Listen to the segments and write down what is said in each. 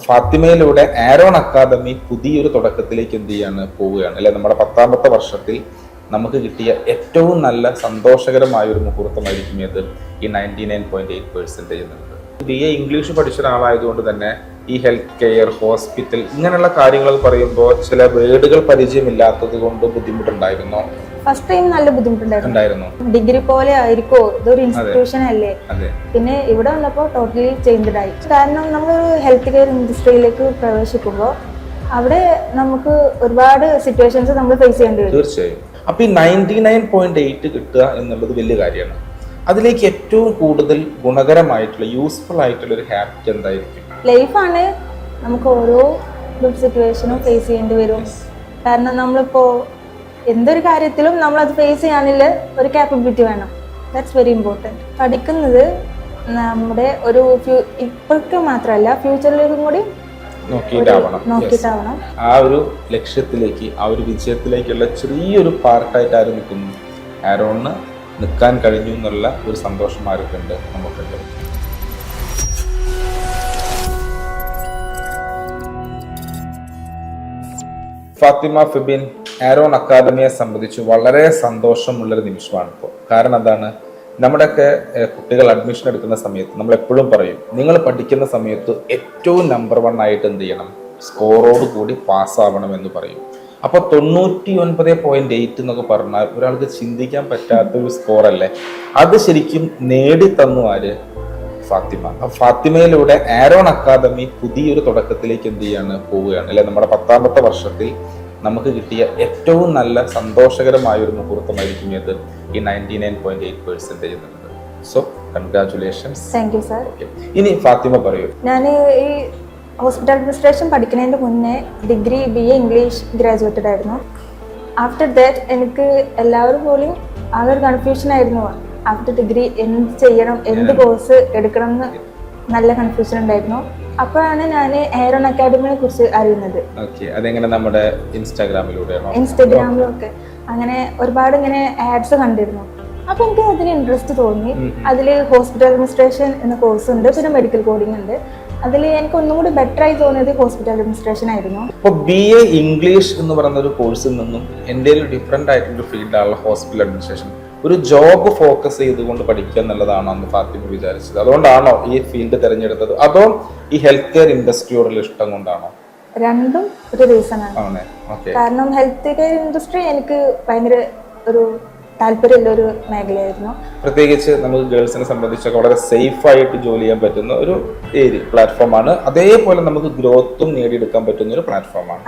ഫാത്തിമയിലൂടെ Aaron academy പുതിയൊരു തുടക്കത്തിലേക്ക് എന്ത് ചെയ്യാണ് പോവുകയാണ് അല്ലെ. നമ്മുടെ 10ാമത്തെ വർഷത്തിൽ നമുക്ക് കിട്ടിയ ഏറ്റവും നല്ല സന്തോഷകരമായ ഒരു മുഹൂർത്തമായിരിക്കും ഇത് ഈ 99.8% എന്നുള്ളത്. BA ഇംഗ്ലീഷ് പഠിച്ച ഒരാളായതുകൊണ്ട് തന്നെ ഈ ഹെൽത്ത് കെയർ, ഹോസ്പിറ്റൽ ഇങ്ങനെയുള്ള കാര്യങ്ങൾ പറയുമ്പോൾ ചില വേർഡുകൾ പരിചയമില്ലാത്തത് കൊണ്ട് ബുദ്ധിമുട്ടുണ്ടായിരുന്നോ? ഫസ്റ്റ് ടൈം നല്ല ബുദ്ധിമുട്ടുണ്ടായിരുന്നു. ഡിഗ്രി പോലെ ആയിരിക്കോ, ഇതൊരു ഇൻസ്റ്റിറ്റ്യൂഷൻ അല്ലേ. പിന്നെ ഇവിടെ വന്നപ്പോൾ ടോട്ടലി ചേഞ്ച്ഡ് ആയി. കാരണം നമ്മളൊരു ഹെൽത്ത് കെയർ ഇൻഡസ്ട്രിയിലേക്ക് പ്രവേശിക്കുമ്പോൾ അവിടെ നമുക്ക് ഒരുപാട് സിറ്റുവേഷൻസ് നമ്മൾ ഫേസ് ചെയ്യേണ്ടി വരും. തീർച്ചയായും. അപ്പൊ ഈ 99.8 കിട്ടുക എന്നുള്ളത് വലിയ കാര്യമാണ്. അതിലേക്ക് ഏറ്റവും കൂടുതൽ ഗുണകരമായിട്ടുള്ള, യൂസ്ഫുൾ ആയിട്ടുള്ള ഒരു ഹാബിറ്റ് എന്തായിരിക്കും? ലൈഫാണ്. നമുക്ക് ഓരോ സിറ്റുവേഷനും ഫേസ് ചെയ്യേണ്ടി വരും. കാരണം നമ്മളിപ്പോ എന്തൊരു കാര്യത്തിലും നമ്മളത് ഫേസ് ചെയ്യാനുള്ള ഒരു കാപ്പബിലിറ്റി വേണം. That's very important. പഠിക്കുന്നത് നമ്മുടെ ഒരു ഇപ്പോഴത്തെ മാത്രമല്ല, ഫ്യൂച്ചറിലേക്കും കൂടി നോക്കിയിട്ടാവണം. ആ ഒരു ലക്ഷ്യത്തിലേക്ക്, ആ ഒരു വിജയത്തിലേക്കുള്ള ചെറിയൊരു പാർട്ടായിട്ട് നിൽക്കുന്നു. ആരോണിന് നിൽക്കാൻ കഴിഞ്ഞു എന്നുള്ള ഒരു സന്തോഷം ആർക്കുണ്ട്? നമുക്കുണ്ട്. ഫാത്തിമ ഫിബിൻ, ആരോൺ അക്കാദമിയെ സംബന്ധിച്ച് വളരെ സന്തോഷമുള്ളൊരു നിമിഷമാണ് ഇപ്പോൾ. കാരണം എന്താണ്, നമ്മുടെയൊക്കെ കുട്ടികൾ അഡ്മിഷൻ എടുക്കുന്ന സമയത്ത് നമ്മൾ എപ്പോഴും പറയും, നിങ്ങൾ പഠിക്കുന്ന സമയത്ത് ഏറ്റവും നമ്പർ 1 ആയിട്ട് എന്ത് ചെയ്യണം, സ്കോറോട് കൂടി പാസ്സാവണം എന്ന് പറയും. അപ്പോൾ 99.8 എന്നൊക്കെ പറഞ്ഞാൽ ഒരാൾക്ക് ചിന്തിക്കാൻ പറ്റാത്തൊരു സ്കോറല്ലേ. അത് ശരിക്കും നേടിത്തന്നു ആര്? ഫാത്തിമ. ഫാത്തിമയിലൂടെ ആരോൺ അക്കാദമി പുതിയൊരു തുടക്കത്തിലേക്ക് എന്ത് ചെയ്യാണ് പോവുകയാണ് അല്ലെ. നമ്മുടെ 10ാമത്തെ വർഷത്തിൽ നമുക്ക് കിട്ടിയ ഏറ്റവും നല്ല സന്തോഷകരമായ ഒരു മുഹൂർത്തമായിരിക്കും ഇത് ഈ 99.8% എന്നുള്ളത്. So congratulations. Thank you sir. ഇനി ഫാത്തിമ പറയൂ. ഞാൻ ഈ ഹോസ്പിറ്റൽ അഡ്മിനിസ്ട്രേഷൻ പഠിക്കുന്നതിന് മുന്നേ ഡിഗ്രി BA ഇംഗ്ലീഷ് ഗ്രാജുവേറ്റഡ് ആയിരുന്നു. ആഫ്റ്റർ ദാറ്റ് എനിക്ക് എല്ലാവരും പോലും ആകെ ഒരു കൺഫ്യൂഷൻ ആയിരുന്നു. ആഫ്റ്റർ ഡിഗ്രി എന്ത് ചെയ്യണം, എന്ത് കോഴ്സ് എടുക്കണം എന്ന് നല്ല കൺഫ്യൂഷൻ ഉണ്ടായിരുന്നു. അപ്പോഴാണ് ഞാൻ ആരോൺ അക്കാദമിയെ കുറിച്ച് അറിയുന്നത്. അതെങ്ങനെ? നമ്മുടെ ഇൻസ്റ്റാഗ്രാമിലൊക്കെ അങ്ങനെ ഒരുപാട് ഇങ്ങനെ ആഡ്സ് കണ്ടിരുന്നു. അപ്പൊ എനിക്ക് അതിന് ഇൻട്രസ്റ്റ് തോന്നി. അതിൽ ഹോസ്പിറ്റൽ അഡ്മിനിസ്ട്രേഷൻ എന്ന കോഴ്സ് ഉണ്ട്, പിന്നെ മെഡിക്കൽ കോഡിംഗ് ഉണ്ട്. അതിൽ എനിക്ക് ഒന്നും കൂടി ബെറ്റർ ആയി തോന്നിയത് ഹോസ്പിറ്റൽ അഡ്മിനിസ്ട്രേഷൻ ആയിരുന്നു. ഇപ്പോൾ BA ഇംഗ്ലീഷ് എന്ന് പറയുന്ന ഒരു കോഴ്സിൽ നിന്നും എൻ്റെ ഡിഫറെന്റ് ആയിട്ടുള്ള ഫീൽഡാണ് ഹോസ്പിറ്റൽ അഡ്മിനിസ്ട്രേഷൻ. ഒരു ജോബ് ഫോക്കസ് ചെയ്തുകൊണ്ട് പഠിക്കുക എന്നുള്ളതാണോ അന്ന് ഫാത്തിമ വിചാരിച്ചത്? അതുകൊണ്ടാണോ ഈ ഫീൽഡ് തിരഞ്ഞെടുത്തത്, അതോ ഈ ഹെൽത്ത് കെയർ ഇൻഡസ്ട്രിയോടുള്ള ഇഷ്ടം കൊണ്ടാണോ? രണ്ടും ഒരു റീസൺ ആണ്. കാരണം ഹെൽത്ത് കെയർ ഇൻഡസ്ട്രി എനിക്ക് ഭയങ്കര ഒരു താല്പര്യമുള്ള ഒരു മേഖലയായിരുന്നു. പ്രത്യേകിച്ച് നമുക്ക് ഗേൾസിനെ സംബന്ധിച്ചൊക്കെ വളരെ സേഫ് ആയിട്ട് ജോലി ചെയ്യാൻ പറ്റുന്ന ഒരു പ്ലാറ്റ്ഫോമാണ്. അതേപോലെ നമുക്ക് ഗ്രോത്തും നേടിയെടുക്കാൻ പറ്റുന്ന ഒരു പ്ലാറ്റ്ഫോമാണ്.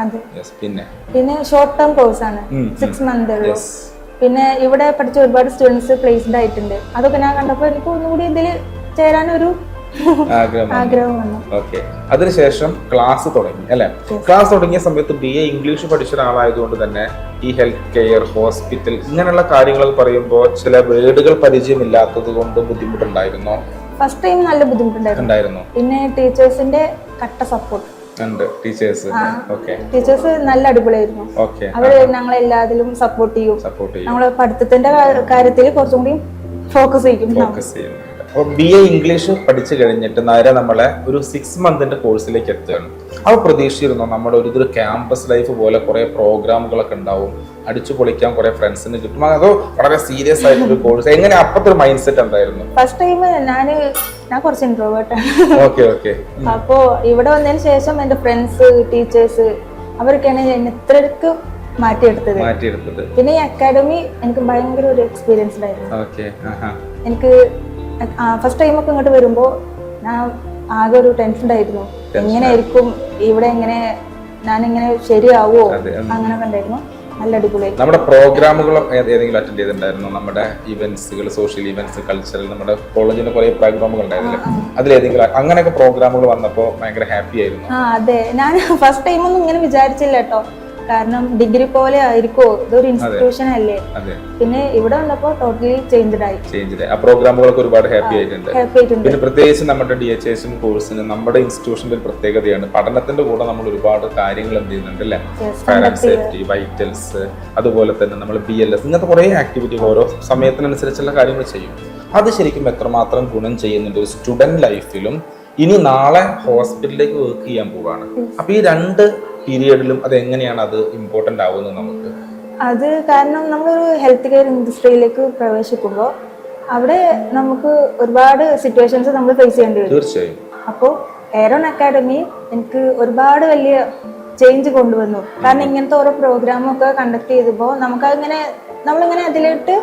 പിന്നെ ഷോർട്ട് ടേം കോഴ്സ് ആണ്, 6 months. പിന്നെ ഇവിടെ പഠിച്ച ഒരുപാട് സ്റ്റുഡൻസ് പ്ലേസ്ഡ് ആയിട്ടുണ്ട്. അതൊക്കെ ഞാൻ കണ്ടപ്പോൾ എനിക്ക് ഒന്നുകൂടി ഇതിൽ ചേരാനൊരു ആഗ്രഹം വന്നു. അതിനുശേഷം ക്ലാസ് തുടങ്ങി അല്ലെ. ക്ലാസ് തുടങ്ങിയ സമയത്ത് BA ഇംഗ്ലീഷ് പഠിച്ച ഒരാളായതുകൊണ്ട് തന്നെ ഈ ഹെൽത്ത് കെയർ, ഹോസ്പിറ്റൽ ഇങ്ങനെയുള്ള കാര്യങ്ങൾ പറയുമ്പോൾ ചില വേർഡുകൾ പരിചയമില്ലാത്തത് കൊണ്ട് ബുദ്ധിമുട്ടുണ്ടായിരുന്നോ? ഫസ്റ്റ് ടൈം നല്ല ബുദ്ധിമുട്ടുണ്ടായിരുന്നു. പിന്നെ ടീച്ചേഴ്സിന്റെ കട്ട സപ്പോർട്ട്. ടീച്ചേഴ്സ് നല്ല അടിപൊളിയായിരുന്നു. അവര് ഞങ്ങളെല്ലാത്തിലും സപ്പോർട്ട് ചെയ്യും. നമ്മള് പഠിത്തത്തിന്റെ കാര്യത്തിൽ കുറച്ചും കൂടി ഫോക്കസ് ചെയ്യും. അപ്പോൾ BA ഇംഗ്ലീഷ് പഠിച്ചു കഴിഞ്ഞിട്ട് നേരെ നമ്മളെ ഒരു 6 month കോഴ്സിലേക്ക് എത്തുകയാണ്. അപ്പോൾ പ്രതീക്ഷിച്ചിരുന്നോ നമ്മുടെ ഒരു ക്യാമ്പസ് ലൈഫ് പോലെ കുറെ പ്രോഗ്രാമുകളൊക്കെ ഉണ്ടാവും, അടിച്ചു പൊളിക്കാൻ കുറെ ഫ്രണ്ട്സിന് കിട്ടും, അതോ വളരെ സീരിയസ് ആയിട്ടൊരു കോഴ്സ്? എങ്ങനെ അപ്പത്തെ ഒരു മൈൻഡ് സെറ്റ് എന്തായിരുന്നു? ഫസ്റ്റ് ടൈം ഞാൻ കുറച്ച് ഇൻട്രോവേർട്ട് ആണ്. അപ്പോ ഇവിടെ വന്നതിന് ശേഷം എന്റെ ഫ്രണ്ട്സ്, ടീച്ചേഴ്സ് അവരൊക്കെയാണ് എന്നെ ഇത്രയ്ക്ക് മാറ്റിയെടുത്തത്. പിന്നെ ഈ അക്കാഡമി എനിക്ക് ഭയങ്കര ഒരു എക്സ്പീരിയൻസ് ഉണ്ടായിരുന്നു. എനിക്ക് ഫസ്റ്റ് ടൈമൊക്കെ ഇങ്ങോട്ട് വരുമ്പോ ഞാൻ ആകെ ഒരു ടെൻഷൻ ഉണ്ടായിരുന്നു. എങ്ങനെയായിരിക്കും ഇവിടെ, ഞാനിങ്ങനെ ശരിയാവോ, അങ്ങനെയൊക്കെ ഉണ്ടായിരുന്നു. നല്ല അടിപൊളി. നമ്മുടെ പ്രോഗ്രാമുകൾ ഏതെങ്കിലും അറ്റൻഡ് ചെയ്തിട്ടുണ്ടായിരുന്നു? നമ്മുടെ ഇവന്റ്സുകൾ, സോഷ്യൽ ഇവന്റ്സ്, കൾച്ചറൽ, നമ്മുടെ കോളേജിന്റെ കുറെ പ്രോഗ്രാമുകൾ ഉണ്ടായിരുന്നില്ല, അതിലേതെങ്കിലും അങ്ങനെയൊക്കെ പ്രോഗ്രാമുകൾ വന്നപ്പോ ഭയങ്കര ഹാപ്പി ആയിരുന്നു? അതെ, ഞാൻ ഫസ്റ്റ് ടൈം ഒന്നും ഇങ്ങനെ വിചാരിച്ചില്ല കേട്ടോ. കാരണം ഡിഗ്രി പോലെ ആയിരിക്കോ, ഇതൊരു ഇൻസ്റ്റിറ്റ്യൂഷൻ അല്ലേ. പിന്നെ ഇവിടെ വന്നപ്പോ ടോട്ടലി ചേഞ്ച്ഡ് ആയി. ആ പ്രോഗ്രാമുകളൊക്കെ ഒരുപാട് ഹാപ്പി ആയിട്ടുണ്ട്. പിന്നെ പ്രത്യേകിച്ച് നമ്മുടെ DHIS കോഴ്സിന് നമ്മുടെ ഇൻസ്റ്റിറ്റ്യൂഷന്റെ ഒരു പ്രത്യേകതയാണ്, പഠനത്തിന്റെ കൂടെ നമ്മൾ ഒരുപാട് കാര്യങ്ങൾ എന്ത് ചെയ്യുന്നുണ്ട് അല്ലെ. ഫയർ ആൻഡ് സേഫ്റ്റി, വൈറ്റൽസ്, അതുപോലെ തന്നെ നമ്മൾ BLS, ഇങ്ങനത്തെ കുറെ ആക്ടിവിറ്റികൾ ഓരോ സമയത്തിനനുസരിച്ചുള്ള കാര്യങ്ങൾ ചെയ്യും. അത് ശരിക്കും എത്രമാത്രം ഗുണം ചെയ്യുന്നുണ്ട് ഒരു സ്റ്റുഡന്റ് ലൈഫിലും ഇനി നാളെ ഹോസ്പിറ്റലിലേക്ക് വർക്ക് ചെയ്യാൻ പോവാണ്. അപ്പൊ ഈ 2 പീരിയഡിലും അത് എങ്ങനെയാണ് അത് ഇമ്പോർട്ടന്റ് ആവുന്നത് നമുക്ക്? അത് കാരണം നമ്മളൊരു ഹെൽത്ത് കെയർ ഇൻഡസ്ട്രിയിലേക്ക് പ്രവേശിക്കുമ്പോൾ അവിടെ നമുക്ക് ഒരുപാട് സിറ്റുവേഷൻസ് നമ്മൾ ഫേസ് ചെയ്യേണ്ടി വരും. തീർച്ചയായും. അപ്പോൾ എയറോൺ അക്കാഡമി എനിക്ക് ഒരുപാട് വലിയ ചേഞ്ച് കൊണ്ടുവന്നു. കാരണം ഇങ്ങനത്തെ ഓരോ പ്രോഗ്രാമൊക്കെ കണ്ടക്ട് ചെയ്തപ്പോൾ നമ്മളിങ്ങനെ അതിലോട്ട്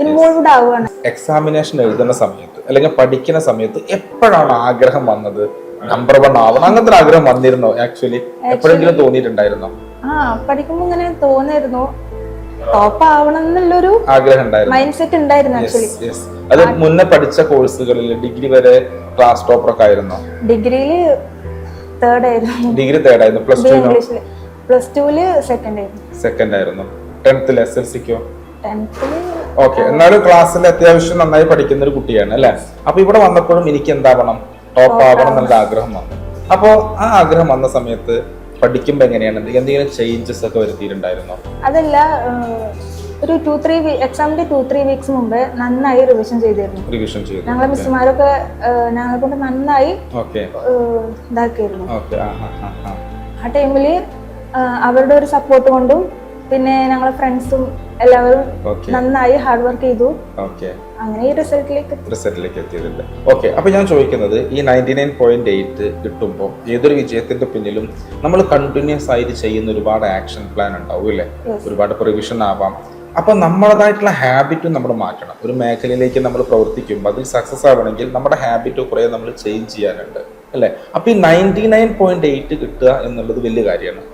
ഇൻവോൾവ്ഡ് ആവുകയാണ്. എക്സാമിനേഷൻ എഴുതുന്ന സമയത്ത് അല്ലെങ്കിൽ പഠിക്കുന്ന സമയത്ത് എപ്പോഴാണ് ആഗ്രഹം വന്നത് നമ്പർ 1 ആവണം? അങ്ങനത്തെ ആഗ്രഹം വന്നിരുന്നോ? ആക്ച്വലി എപ്പോഴെങ്കിലും തോന്നിയിട്ടുണ്ടായിരുന്നോ? പഠിക്കുമ്പോ ഇങ്ങനെ തോന്നിയിരുന്നു ടോപ്പ് ആവണം എന്നുള്ളൊരു ആഗ്രഹം മൈൻഡ് സെറ്റ് ഉണ്ടായിരുന്നു. ആക്ച്വലി അത് മുന്നേ പഠിച്ച കോഴ്സുകളിൽ ഡിഗ്രി വരെ ക്ലാസ് ടോപ്പർ ഒക്കെ ആയിരുന്നു. ഡിഗ്രിയില് തേർഡ് ആയിരുന്നു. ഡിഗ്രി തേർഡ് ആയിരുന്നു. പ്ലസ് ടുവില് സെക്കൻഡ് ആയിരുന്നു. 10th SLCക്കോ? 10th okay. എന്നാലും ക്ലാസ്സിൽ അത്യാവശ്യം നന്നായി പഠിക്കുന്ന ഒരു കുട്ടിയാണ് അല്ലെ? അപ്പൊ ഇവിടെ വന്നപ്പോഴും എനിക്ക് എന്താവണം, ടോപ്പ് ആവണം എന്നുള്ള ആഗ്രഹം വന്നു. അപ്പോ ആ ആഗ്രഹം വന്ന സമയത്ത് പഠിക്കുമ്പോ എങ്ങനെയാണ് എന്തെങ്കിലും ചേഞ്ചസ് ഒക്കെ വരുത്തിയിട്ടുണ്ടായിരുന്നോ? അതല്ല, ഒരു 2-3 എക്സാമിന്റെ 2-3 വീക്സ് മുമ്പ് നന്നായി റിവിഷൻ ചെയ്തു. ഞങ്ങളെ മിസ്സുമാരൊക്കെ ഞങ്ങളെ കൊണ്ട് നന്നായി ഇതാക്കിയിരുന്നു. ആ ടൈമില് അവരുടെ ഒരു സപ്പോർട്ട് കൊണ്ടും പിന്നെ ഞങ്ങളെ ഫ്രണ്ട്സും എല്ലാവരും നന്നായി ഹാർഡ് വർക്ക് ചെയ്തു. അങ്ങനെ ഈ റിസൾട്ടിലേക്ക് എത്തിയിട്ടുണ്ട്. ഓക്കെ. അപ്പൊ ഞാൻ ചോദിക്കുന്നത്, ഈ 99.8 കിട്ടുമ്പോൾ ഏതൊരു വിജയത്തിന്റെ പിന്നിലും നമ്മൾ കണ്ടിന്യൂസ് ആയിട്ട് ചെയ്യുന്ന ഒരുപാട് ആക്ഷൻ പ്ലാൻ ഉണ്ടാവും അല്ലേ? ഒരുപാട് പ്രിവിഷൻ ആവാം. അപ്പൊ നമ്മളതായിട്ടുള്ള ഹാബിറ്റും നമ്മൾ മാറ്റണം. ഒരു മേഖലയിലേക്ക് നമ്മൾ പ്രവർത്തിക്കുമ്പോൾ അതിൽ സക്സസ് ആവണമെങ്കിൽ നമ്മുടെ ഹാബിറ്റ് കുറെ നമ്മൾ ചേഞ്ച് ചെയ്യാനുണ്ട് അല്ലെ? അപ്പൊ ഈ 99.8 കിട്ടുക എന്നുള്ളത് വലിയ കാര്യമാണ്.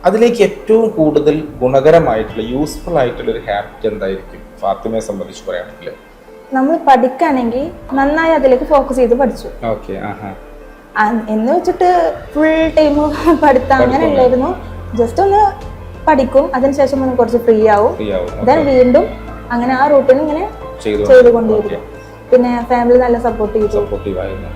അതിലേക്ക് ഏറ്റവും കൂടുതൽ ഗുണകരമായിട്ടുള്ള യൂസ്ഫുൾ ആയിട്ടുള്ള ഒരു ഹാബിറ്റ് എന്തായിരിക്കും ഫാത്തിമയെ സംബന്ധിച്ച് പറയുകയാണെങ്കിൽ? നമ്മൾ പഠിക്കുകയാണെങ്കിൽ നന്നായി അതിലേക്ക് ഫോക്കസ് ചെയ്ത് പഠിച്ചു. എന്ന് വെച്ചിട്ട് ഫുൾ ടൈം പഠിത്തം അങ്ങനെ അല്ലായിരുന്നു. ജസ്റ്റ് ഒന്ന് പഠിക്കും, അതിനുശേഷം ഒന്ന് കുറച്ച് ഫ്രീ ആവും, ദെൻ വീണ്ടും അങ്ങനെ ആ റൂട്ടിന് ഇങ്ങനെ ചെയ്തുകൊണ്ടിരിക്കും. പിന്നെ ഫാമിലി നല്ല സപ്പോർട്ടീവ് ആയിരുന്നു.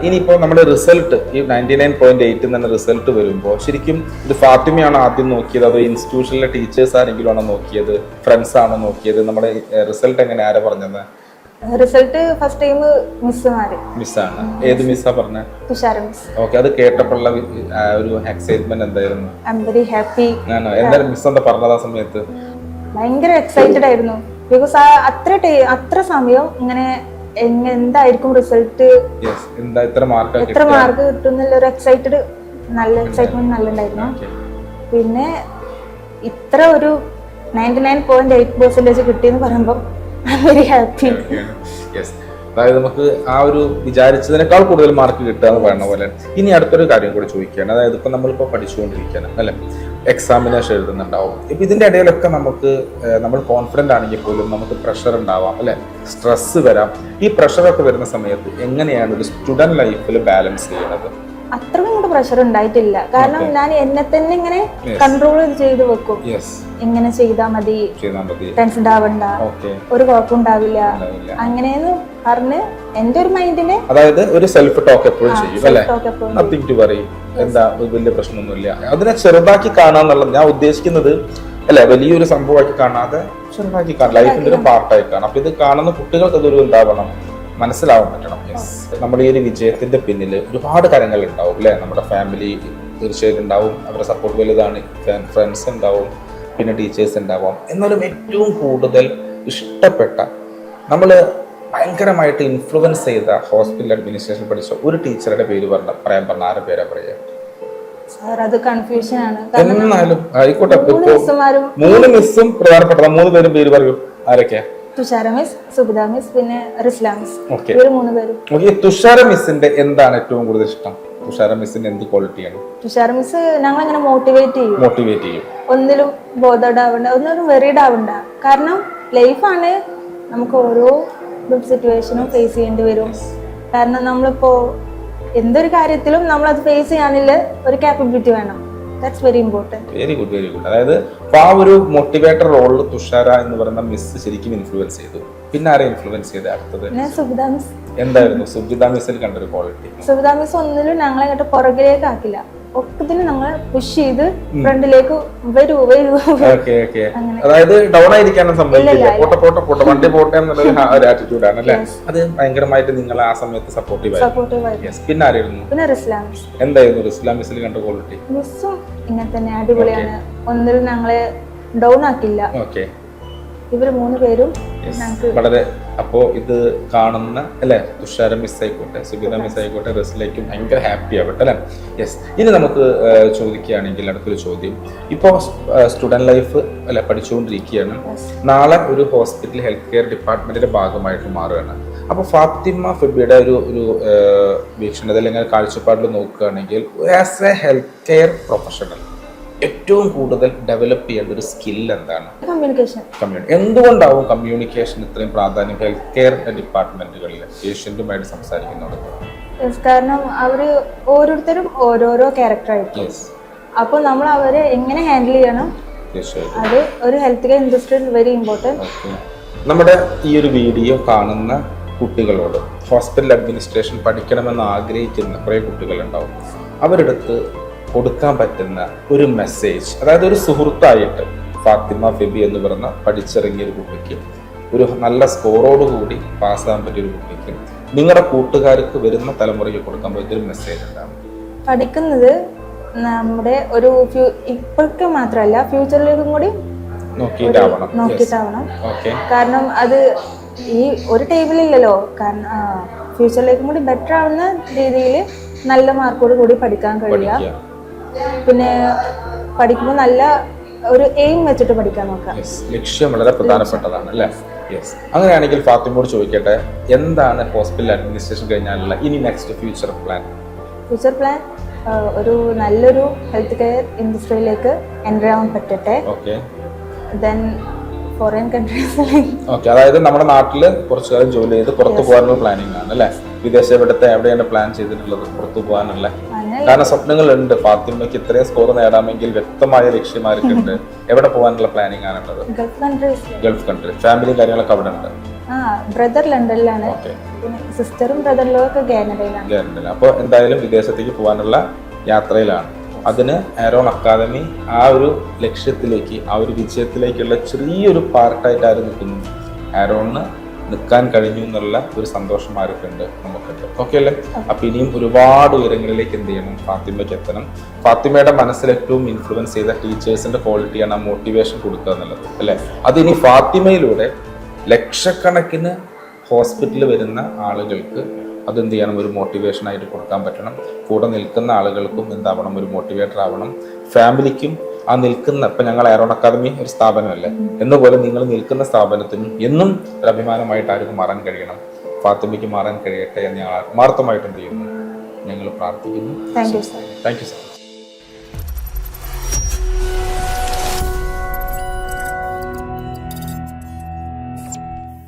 ഇനിയിപ്പോ നമ്മുടെ റിസൾട്ട് ഈ 99.8 തന്നെ റിസൾട്ട് വരുമ്പോൾ ശരിക്കും ഇത് ഫാത്തിമയാണോ ആദ്യം നോക്കിയത്, അതോ ഇൻസ്റ്റിറ്റ്യൂഷനിലെ ടീച്ചേഴ്സ് ആരെങ്കിലും ആണോ നോക്കിയത്, ഫ്രണ്ട്സ് ആണോ നോക്കിയത്? നമ്മുടെ റിസൾട്ട് എങ്ങനെ ആരാ പറഞ്ഞത്? റിസൾട്ട് ഫസ്റ്റ് ടൈം മിസ്സാണ്. ഏത് മിസ്സാ പറഞ്ഞ? തുഷാര മിസ്. ഓക്കെ. അത് കേട്ടപ്പോഴുള്ള ഒരു എക്സൈറ്റ്മെന്റ് എന്തായിരുന്നു? I am very happy. എന്തായാലും മിസ് എന്താ പറഞ്ഞത് ആ സമയത്ത്? ഭയങ്കര എക്സൈറ്റഡ് ആയിരുന്നു. ബിക്കോസ് അത്ര സമയം ഇങ്ങനെ എന്തായിരിക്കും റിസൾട്ട്, എത്ര മാർക്ക് കിട്ടും എന്നുള്ള നല്ല എക്സൈറ്റ്മെന്റ് നല്ല ഉണ്ടായിരുന്നു. പിന്നെ ഇത്ര ഒരു 99.8% കിട്ടിയെന്ന് പറയുമ്പോൾ ഐ ആം വെരി ഹാപ്പി. അതായത് നമുക്ക് ആ ഒരു വിചാരിച്ചതിനേക്കാൾ കൂടുതൽ മാർക്ക് കിട്ടുക എന്ന് പറയുന്ന പോലെ. ഇനി അടുത്തൊരു കാര്യം കൂടി ചോദിക്കുകയാണ്. അതായത് ഇപ്പൊ നമ്മളിപ്പോ പഠിച്ചുകൊണ്ടിരിക്കുകയാണ് അല്ലെ? എക്സാമിനേഷൻ എഴുതുന്നുണ്ടാവും. ഇപ്പൊ ഇതിന്റെ ഇടയിലൊക്കെ നമ്മൾ കോൺഫിഡന്റ് ആണെങ്കിൽ പോലും നമുക്ക് പ്രഷർ ഉണ്ടാവാം അല്ലെ? സ്ട്രെസ് വരാം. ഈ പ്രഷറൊക്കെ വരുന്ന സമയത്ത് എങ്ങനെയാണ് ഒരു സ്റ്റുഡന്റ് ലൈഫിൽ ബാലൻസ് ചെയ്യുന്നത്? അത്രയും കൂടെ പ്രഷർ ഉണ്ടായിട്ടില്ല. കാരണം ഞാൻ എന്നെ തന്നെ ഇങ്ങനെ കൺട്രോൾ ചെയ്ത് വെക്കും. ഇങ്ങനെ ചെയ്താൽ മതി, ടെൻഷൻ ആവണ്ട, ഒരു കുഴപ്പമുണ്ടാവില്ല, അങ്ങനെയെന്ന് പറഞ്ഞ് എന്റെ ഒരു മൈൻഡിന്, അതായത് ഒരു സെൽഫ് ടോക്ക് എപ്പോഴും ചെയ്യും അല്ലെ? നത്തിങ് ടു വറി, എന്താ വലിയ പ്രശ്നമൊന്നുമില്ല. അതിനെ ചെറുതാക്കി കാണാന്നുള്ളത് ഞാൻ ഉദ്ദേശിക്കുന്നത് അല്ലെ? വലിയൊരു സംഭവമാക്കി കാണാതെ ചെറുതാക്കി കാണാം, ലൈഫിന്റെ ഒരു പാർട്ടായി കാണാം. അപ്പൊ ഇത് കാണുന്ന കുട്ടികൾക്ക് അതൊരു എന്താവണം, മനസ്സിലാവാൻ പറ്റണം. നമ്മുടെ ഈ ഒരു വിജയത്തിന്റെ പിന്നിൽ ഒരുപാട് കാര്യങ്ങൾ ഉണ്ടാവും അല്ലെ? നമ്മുടെ ഫാമിലി തീർച്ചയായിട്ടും ഉണ്ടാവും, അവരുടെ സപ്പോർട്ട് വലുതാണ്, ഫ്രണ്ട്സ് ഉണ്ടാവും, പിന്നെ ടീച്ചേഴ്സ് ഉണ്ടാവാം. എന്നാലും ഏറ്റവും കൂടുതൽ ഇഷ്ടപ്പെട്ട, നമ്മൾ ഭയങ്കരമായിട്ട് ഇൻഫ്ലുവൻസ് ചെയ്ത ഹോസ്പിറ്റൽ അഡ്മിനിസ്ട്രേഷൻ പഠിച്ച ഒരു ടീച്ചറുടെ പേര് പറയാൻ പറഞ്ഞ ആരുടെ പേരാ പറയാ? എന്നാലും ആയിക്കോട്ടെ. 3 മിസ്സും പ്രധാനപ്പെട്ട 3 പേരും പേര് പറയൂ. ആരൊക്കെയാ? തുഷാര മിസ്, സുബിത മിസ്, പിന്നെ റിസ്ല മിസ്. തുഷാര മിസ്സിന്റെ എന്താണ് ഏറ്റവും കൂടുതൽ ഇഷ്ടം? തുഷാര മിസ്സിന്റെ എന്ത് ക്വാളിറ്റിയാണ്? തുഷാര മിസ് ഞങ്ങളെങ്ങനെ മോട്ടിവേറ്റ് ചെയ്യും. ഒന്നിലും ബോധേഡ് ആവണ്ട, ഒന്നിലും വെറീഡ് ആവണ്ട. കാരണം ലൈഫാണ്, നമുക്ക് ഓരോ സിറ്റുവേഷനും ഫേസ് ചെയ്യേണ്ടി വരും. കാരണം നമ്മളിപ്പോ എന്തൊരു കാര്യത്തിലും നമ്മളത് ഫേസ് ചെയ്യാനുള്ള ഒരു കാപ്പബിലിറ്റി വേണം. That's very important. Very good. അതായത് ആ ഒരു മോട്ടിവേറ്റർ റോളിൽ തുഷാര എന്ന് പറയുന്ന മിസ് ശരിക്കും ഇൻഫ്ലുവൻസ് ചെയ്തു. പിന്നെ ആരെ ഇൻഫ്ലുവൻസ് ചെയ്ത്? അടുത്തത് സുബിത മിസ്. എന്തായിരുന്നു സുബിത മിസ്സിൽ കണ്ടൊരു ക്വാളിറ്റി? സുബിത മിസ് ഒന്നിലും ഞങ്ങളെ പുറകിലേക്ക് ആക്കില്ല. ഒക്കത്തിന് ഞങ്ങൾ പുഷ് ചെയ്ത് ഫ്രണ്ടിലേക്ക് വരൂ വരൂ. Okay okay. അതായത് ഡൗൺ ആയിരിക്കാനും സംഭവിക്കില്ല. പോട്ടെ വണ്ടി പോട്ടെ എന്നുള്ള ഒരു ആറ്റിറ്റ്യൂഡാണ് അല്ലേ? അത് ഭയങ്കരമായിട്ട് നിങ്ങൾ ആ സമയത്ത് സപ്പോർട്ടീവ്. പിന്നെ ആരായിരുന്നു? പിന്നെ റിസ്ലാം. എന്തായിരുന്നു റിസ്ലാം മിസ്സിൽ കണ്ട ക്വാളിറ്റി? മിസ്സും ഇങ്ങനെ തന്നെ അടിപൊളിയാണ്. ഒന്നിലും ഞങ്ങളെ ഡൗൺ ആക്കില്ല. ഓക്കെ. ഇവര് 3 പേരും വളരെ. അപ്പോ ഇത് കാണുന്ന അല്ലെ തുഷാര മിസ് ആയിക്കോട്ടെ, സുബിത മിസ് ആയിക്കോട്ടെ, റെസ്ലേക്കും ഭയങ്കര ഹാപ്പി ആവട്ടെ അല്ലെ? യെസ്. ഇനി നമുക്ക് ചോദിക്കുകയാണെങ്കിൽ അടുത്തൊരു ചോദ്യം. ഇപ്പോൾ സ്റ്റുഡന്റ് ലൈഫ് അല്ലെ പഠിച്ചുകൊണ്ടിരിക്കുകയാണ്. നാളെ ഒരു ഹോസ്പിറ്റൽ ഹെൽത്ത് കെയർ ഡിപ്പാർട്ട്മെന്റിന്റെ ഭാഗമായിട്ട് മാറുകയാണ്. അപ്പോൾ ഫാത്തിമ ഫെബിയുടെ ഒരു വീക്ഷണത അല്ലെങ്കിൽ കാഴ്ചപ്പാടിൽ നോക്കുകയാണെങ്കിൽ as A health care professional ഏറ്റവും കൂടുതൽ ഡെവലപ്പ് ചെയ്യേണ്ട ഒരു സ്കിൽ എന്താണ്? കമ്മ്യൂണിക്കേഷൻ. എന്തുകൊണ്ടാവും കമ്മ്യൂണിക്കേഷൻ ഇത്രയും പ്രാധാന്യം ഹെൽത്ത് കെയർ ഡിപ്പാർട്ട്മെന്റുകളിൽ പേഷ്യന്റുമായിട്ട് സംസാരിക്കുന്നുണ്ട്? കാരണം അവര് ഓരോരുത്തരും ഓരോരോ ക്യാരക്ടർ ആയിരിക്കും. അപ്പോൾ നമ്മൾ അവരെ എങ്ങനെ ഹാൻഡിൽ ചെയ്യണം, അത് ഒരു ഹെൽത്ത് കെയർ ഇൻഡസ്ട്രിയിൽ വെരി ഇമ്പോർട്ടൻറ്റ്. നമ്മുടെ ഈ ഒരു വീഡിയോ കാണുന്ന കുട്ടികളോട് ഹോസ്പിറ്റൽ അഡ്മിനിസ്ട്രേഷൻ പഠിക്കണമെന്ന് ആഗ്രഹിക്കുന്ന കുറേ കുട്ടികളുണ്ടാവും. അവരെടുത്ത് കൊടുക്കാൻ പറ്റുന്ന ഒരു മെസ്സേജ്, അതായത് ഒരു സുഹൃത്തായിട്ട് ഫാത്തിമ ഫെബി എന്ന് പറഞ്ഞ പഠിച്ചിറങ്ങിയ ഒരു കുട്ടിക്ക്, ഒരു നല്ല സ്കോറോടുകൂടി പാസ്സാകാൻ പറ്റിയ ഒരു കുട്ടിക്ക്, നിങ്ങളുടെ കൂട്ടുകാർക്ക് വരുന്ന തലമുറയ്ക്ക് കൊടുക്കാൻ പറ്റിയ ഒരു മെസ്സേജ് എന്താണ്? പഠിക്കുന്നത് നമ്മുടെ ഒരു ഇപ്പോഴത്തെ മാത്രമല്ല ഫ്യൂച്ചറിലേക്കും കൂടി നോക്കിയിട്ടാവണം. കാരണം അത് ഈ ഒരു ടൈമിലില്ലല്ലോ. കാരണം ഫ്യൂച്ചറിലേക്കും കൂടി ബെറ്റർ ആവുന്ന രീതിയിൽ നല്ല മാർക്കോട് കൂടി പഠിക്കാൻ കഴിയുക. പിന്നെ പഠിക്കുമ്പോൾ നല്ല ഒരു എയിം വെച്ചിട്ട് പഠിക്കാൻ നോക്കാം. ലക്ഷ്യം വളരെ പ്രധാനപ്പെട്ടതാണ് അല്ലേ? യെസ്. അങ്ങനെയാണെങ്കിൽ ഫാത്തിമയോട് ചോദിക്കട്ടെ, എന്താണ് ഹോസ്പിറ്റൽ അഡ്മിനിസ്ട്രേഷൻ കഴിഞ്ഞാലുള്ള ഇനി next future plan? Future plan ഒരു നല്ലൊരു ഹെൽത്ത് കെയർ ഇൻഡസ്ട്രിയിലേക്ക് എൻ്റർ ആവാൻ പറ്റട്ടെ. ദെൻ ഫോറിൻ കൺട്രീസിൽ. ഓക്കെ. അതായത് നമ്മുടെ നാട്ടിൽ കുറച്ചു കാലം ജോലി ചെയ്ത് പുറത്തു പോകാനുള്ള പ്ലാനിങ് ആണ് അല്ലേ? വിദേശ ഇവിടുത്തെ എവിടെയാണ് പ്ലാൻ ചെയ്തിട്ടുള്ളത് പുറത്തു പോകാനുള്ള? കാരണം സ്വപ്നങ്ങളുണ്ട് ഫാത്തിമയ്ക്ക്. ഇത്രയും സ്കോർ നേടാമെങ്കിൽ വ്യക്തമായ ലക്ഷ്യമാർക്കുണ്ട്. എവിടെ പോകാനുള്ള പ്ലാനിങ് ആണുള്ളത്? Gulf country. ഫാമിലി കാര്യങ്ങളൊക്കെ അവിടെ ഉണ്ട്. ബ്രദർ ലണ്ടനിലാണ്, സിസ്റ്ററും ബ്രദറിലും ഒക്കെ കാനഡയിലാണ്. അപ്പോൾ എന്തായാലും വിദേശത്തേക്ക് പോകാനുള്ള യാത്രയിലാണ്. അതിന് ആരോൺ അക്കാദമി ആ ഒരു ലക്ഷ്യത്തിലേക്ക്, ആ ഒരു വിജയത്തിലേക്കുള്ള ചെറിയൊരു പാർട്ടായിട്ട് ആര് നിൽക്കുന്നു? ആരോണിന് നിൽക്കാൻ കഴിഞ്ഞു എന്നുള്ള ഒരു സന്തോഷം ആർക്കുണ്ട്? നമുക്കുണ്ട്. ഓക്കെ അല്ലേ? അപ്പൊ ഇനിയും ഒരുപാട് ഉയരങ്ങളിലേക്ക് എന്ത് ചെയ്യണം? ഫാത്തിമയ്ക്ക് എത്തണം. ഫാത്തിമയുടെ മനസ്സിൽ ഏറ്റവും ഇൻഫ്ലുവൻസ് ചെയ്ത ടീച്ചേഴ്സിന്റെ ക്വാളിറ്റിയാണ് ആ മോട്ടിവേഷൻ കൊടുക്കുക എന്നുള്ളത് അല്ലെ? അതിനി ഫാത്തിമയിലൂടെ ലക്ഷക്കണക്കിന് ഹോസ്പിറ്റലിൽ വരുന്ന ആളുകൾക്ക് അതെന്ത് ചെയ്യണം? ഒരു മോട്ടിവേഷനായിട്ട് കൊടുക്കാൻ പറ്റണം. കൂടെ നിൽക്കുന്ന ആളുകൾക്കും എന്താവണം? ഒരു മോട്ടിവേറ്റർ ആവണം. ഫാമിലിക്കും ആ നിൽക്കുന്ന, ഇപ്പം ഞങ്ങൾ ആരോൺ അക്കാദമി ഒരു സ്ഥാപനമല്ലേ എന്നുപോലെ നിങ്ങൾ നിൽക്കുന്ന സ്ഥാപനത്തിനും എന്നും ഒരു അഭിമാനമായിട്ട് ആർക്കും മാറാൻ കഴിയണം. ഫാത്തിമയ്ക്ക് മാറാൻ കഴിയട്ടെ എന്ന് ഞങ്ങൾ ആത്മാർത്ഥമായിട്ട് എന്ത് ചെയ്യുന്നു? ഞങ്ങൾ പ്രാർത്ഥിക്കുന്നു. Thank you sir.